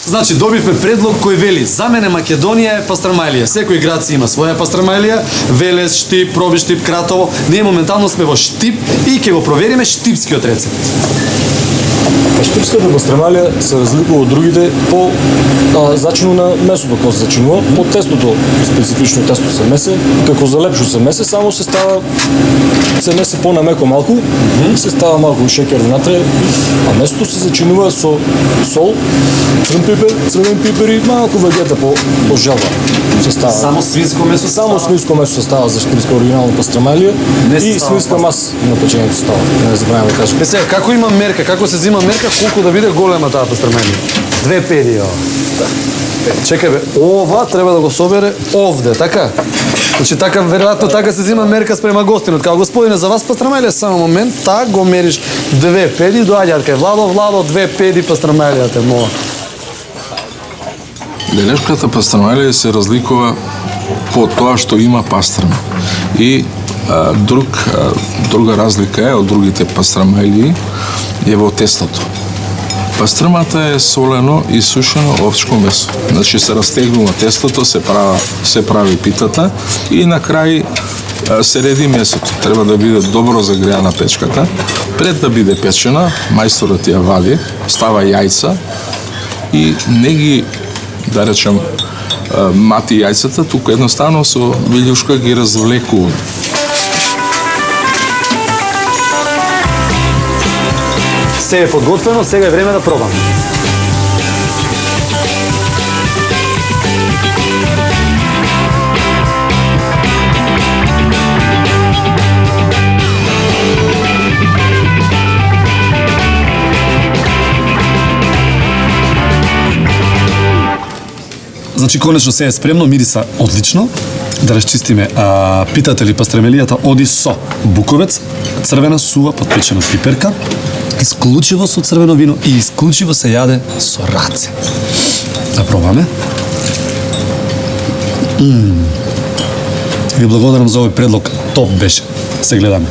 Значи, добивме предлог кој вели, за мене Македонија е пастрамајлија. Секој град си има своја пастрамајлија, Велес, Штип, Проби, Штип, Кратово. Ние моментално сме во Штип и ќе го провериме штипскиот рецепт. Штипската пастрамалија се разликува од другите по зачину на месото кога се зачинува, по тестото, специфично тесто се месе, како за лепшо се месе, само се месе по-намеко малку, се става малку шеќер внатре, а месото се зачинува со сол, црвен пипер и малку вегета по желба. Се става. Само свинско месо? Само свинско месо се става за штипска оригинална пастрамалија и свинска маса на печењето става. Не забравяме да кажем. Сега, како има мерка, како се зима мерка, колку да биде голема таа пастрамајлија? 2 педи, Чекај бе, ова треба да го собере овде, така? Значи така веројатно така се зима мерка спрема гостинот. Као господине, за вас пастрамајлија само момент, так го мериш 2 педи, доаѓаат кај Владо 2 педи пастрамајлија те мола. Лелешката пастрамајлија се разликува по тоа што има пастрама. И друга разлика е од другите пастрамајлии е во тестото. Пастрамата е солено и сушено овчко месо. Значи се растегнува тестото, се прави питата и на крај се реди месото. Треба да биде добро загреана печката. Пред да биде печена, мајсторот ја вади, става јајца и не ги, да речем, мати јајцата, туку едноставно со вилјушка ги развлекува. Се е подготвено, сега е време да пробаме. Значи, конечно се е спремно, мириса одлично. Да расчистиме, питате ли пастрамелијата оди со буковец, црвена сува подпечена пиперка, исклучиво со црвено вино и исклучиво се јаде со раце. Да пробаме. Ви благодарам за овој предлог, топ беше. Се гледаме.